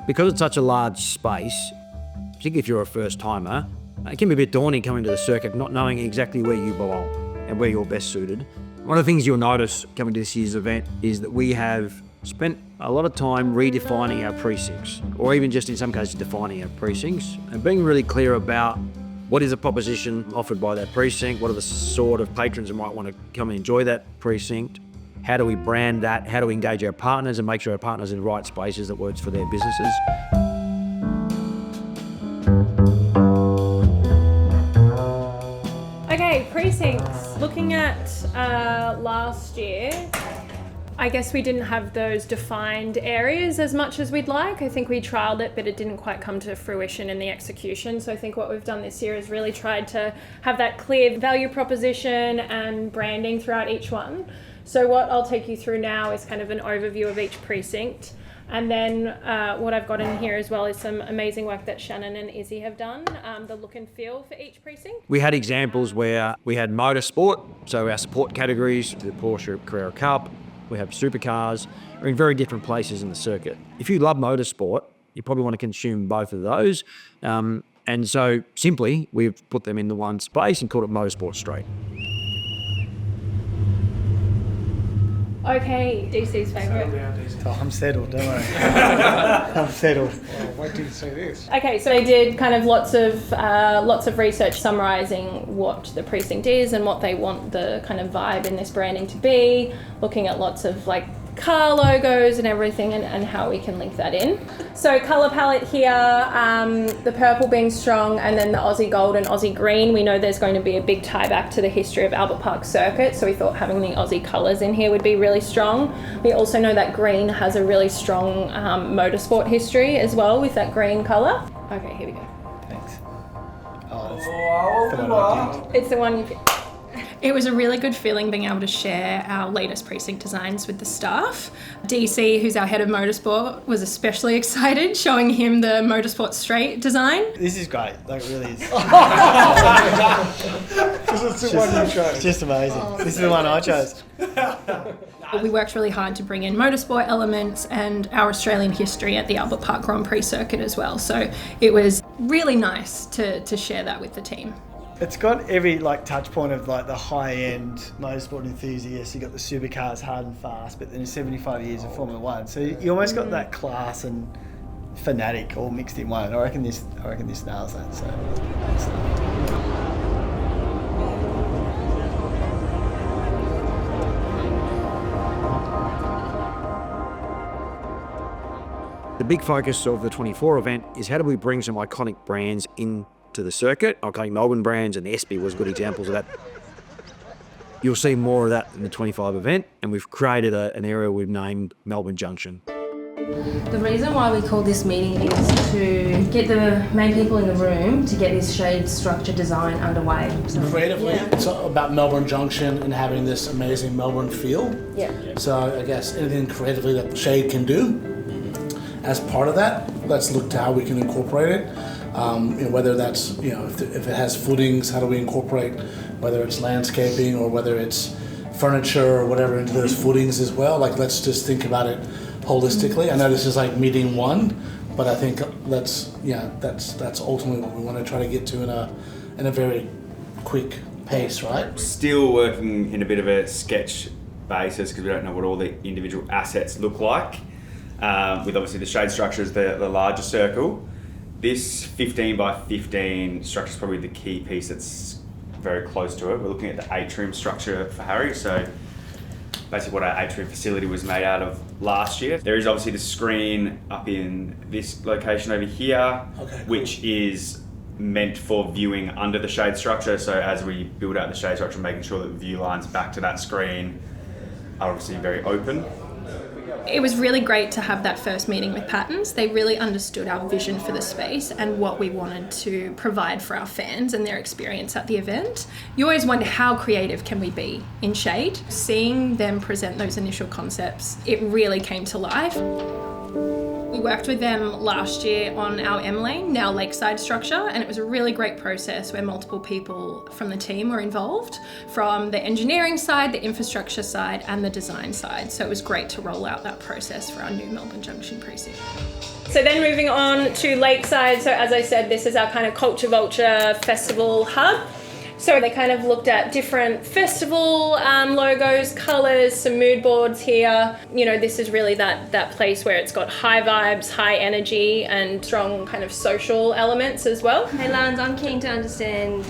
Because it's such a large space, particularly if you're a first timer, it can be a bit daunting coming to the circuit, not knowing exactly where you belong and where you're best suited. One of the things you'll notice coming to this year's event is that we have spent a lot of time redefining our precincts, or even just in some cases defining our precincts, and being really clear about what is a proposition offered by that precinct, what are the sort of patrons that might want to come and enjoy that precinct, how do we brand that, how do we engage our partners and make sure our partners are in the right spaces that works for their businesses. Okay, precincts. Looking at last year, I guess we didn't have those defined areas as much as we'd like. I think we trialled it, but it didn't quite come to fruition in the execution. So I think what we've done this year is really tried to have that clear value proposition and branding throughout each one. So what I'll take you through now is kind of an overview of each precinct. And then what I've got in here as well is some amazing work that Shannon and Izzy have done, the look and feel for each precinct. We had examples where we had motorsport, so our support categories, the Porsche Carrera Cup, we have supercars, are in very different places in the circuit. If you love motorsport, you probably want to consume both of those. And so simply, we've put them into one space and called it Motorsport Street. Okay, DC's favourite. Oh, I'm settled, don't worry. I'm settled. Well, wait till you see this. Okay, so I did kind of lots of research summarising what the precinct is and what they want the kind of vibe in this branding to be, looking at lots of like car logos and everything and how we can link that in. So colour palette here, the purple being strong, and then the Aussie gold and Aussie green. We know there's going to be a big tie back to the history of Albert Park Circuit, so we thought having the Aussie colours in here would be really strong. We also know that green has a really strong motorsport history as well with that green colour. Okay, here we go. Thanks. Oh, that's the one I picked. It's the one you picked. It was a really good feeling being able to share our latest precinct designs with the staff. DC, who's our head of motorsport, was especially excited, showing him the Motorsport Straight design. This is great, like it really is. Because it's the one you chose. It's just amazing. This is the one I chose. We worked really hard to bring in motorsport elements and our Australian history at the Albert Park Grand Prix circuit as well. So it was really nice to share that with the team. It's got every like touch point of like the high-end motorsport enthusiasts. You got the supercars, hard and fast, but then 75 years of Formula One. So you almost got that class and fanatic all mixed in one. I reckon this nails that. So. The big focus of the 24 event is how do we bring some iconic brands into the circuit. Iconic Melbourne brands, and Espy was good examples of that. You'll see more of that in the 25 event, and we've created an area we've named Melbourne Junction. The reason why we call this meeting is to get the main people in the room to get this shade structure design underway. So, Creatively, it's about Melbourne Junction and having this amazing Melbourne feel. Yeah. So I guess anything creatively that Shade can do, as part of that, let's look to how we can incorporate it. Whether that's, if it has footings, how do we incorporate, whether it's landscaping or whether it's furniture or whatever into those footings as well. Like, let's just think about it holistically. I know this is like meeting one, but I think that's ultimately what we want to try to get to in a very quick pace, right? Still working in a bit of a sketch basis because we don't know what all the individual assets look like. With obviously the shade structure is the larger circle. This 15 by 15 structure is probably the key piece that's very close to it. We're looking at the atrium structure for Harry, so basically what our atrium facility was made out of last year. There is obviously the screen up in this location over here, which is meant for viewing under the shade structure. So as we build out the shade structure, making sure that the view lines back to that screen are obviously very open. It was really great to have that first meeting with Patterns. They really understood our vision for the space and what we wanted to provide for our fans and their experience at the event. You always wonder how creative can we be in Shade. Seeing them present those initial concepts, it really came to life. We worked with them last year on our M-Lane, now Lakeside structure, and it was a really great process where multiple people from the team were involved, from the engineering side, the infrastructure side, and the design side. So it was great to roll out that process for our new Melbourne Junction precinct. So then moving on to Lakeside. So as I said, this is our kind of Culture Vulture festival hub. So they kind of looked at different festival logos, colours, some mood boards here. You know, this is really that place where it's got high vibes, high energy and strong kind of social elements as well. Hey Lance, I'm keen to understand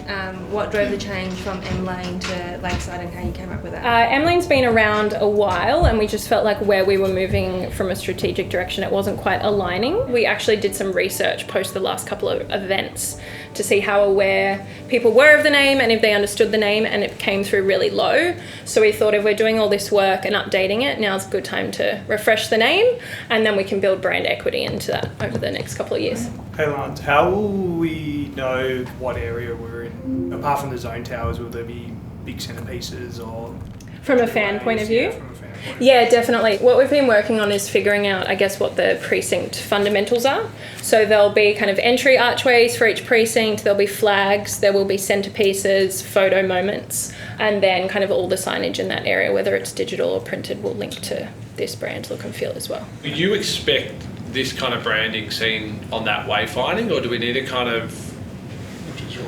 what drove the change from M Lane to Lakeside and how you came up with that. M Lane's been around a while and we just felt like where we were moving from a strategic direction, it wasn't quite aligning. We actually did some research post the last couple of events to see how aware people were of the name and if they understood the name, and it came through really low. So we thought if we're doing all this work and updating it, now's a good time to refresh the name, and then we can build brand equity into that over the next couple of years. Hey Lance, how will we know what area we're in? Apart from the zone towers, will there be big centerpieces or... From a fan point of view? Yeah, from a fan point of view. Yeah, definitely. What we've been working on is figuring out, I guess, what the precinct fundamentals are. So there'll be kind of entry archways for each precinct, there'll be flags, there will be centerpieces, photo moments, and then kind of all the signage in that area, whether it's digital or printed, will link to this brand look and feel as well. Do you expect this kind of branding seen on that wayfinding, or do we need to kind of,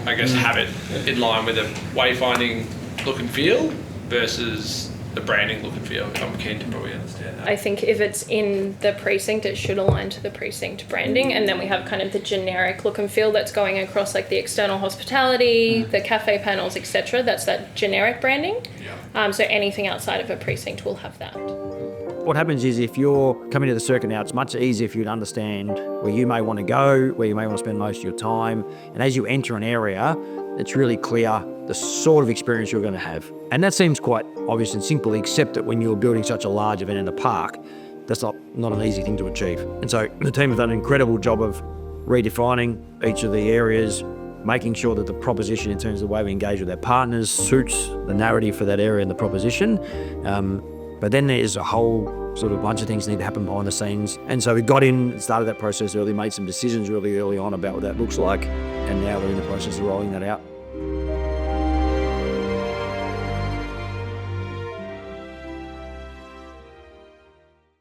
I guess, have it in line with a wayfinding look and feel versus the branding look and feel? I'm keen to probably understand that. I think if it's in the precinct, it should align to the precinct branding, and then we have kind of the generic look and feel that's going across like the external hospitality, the cafe panels, etc. That's that generic branding. So anything outside of a precinct will have that. What happens is if you're coming to the circuit now, it's much easier for you to understand where you may want to go, where you may want to spend most of your time. And as you enter an area, it's really clear the sort of experience you're going to have. And that seems quite obvious and simple, except that when you're building such a large event in the park, that's not an easy thing to achieve. And so the team have done an incredible job of redefining each of the areas, making sure that the proposition in terms of the way we engage with our partners suits the narrative for that area and the proposition. But then there's a whole sort of bunch of things that need to happen behind the scenes. And so we got in, started that process early, made some decisions really early on about what that looks like, and now we're in the process of rolling that out.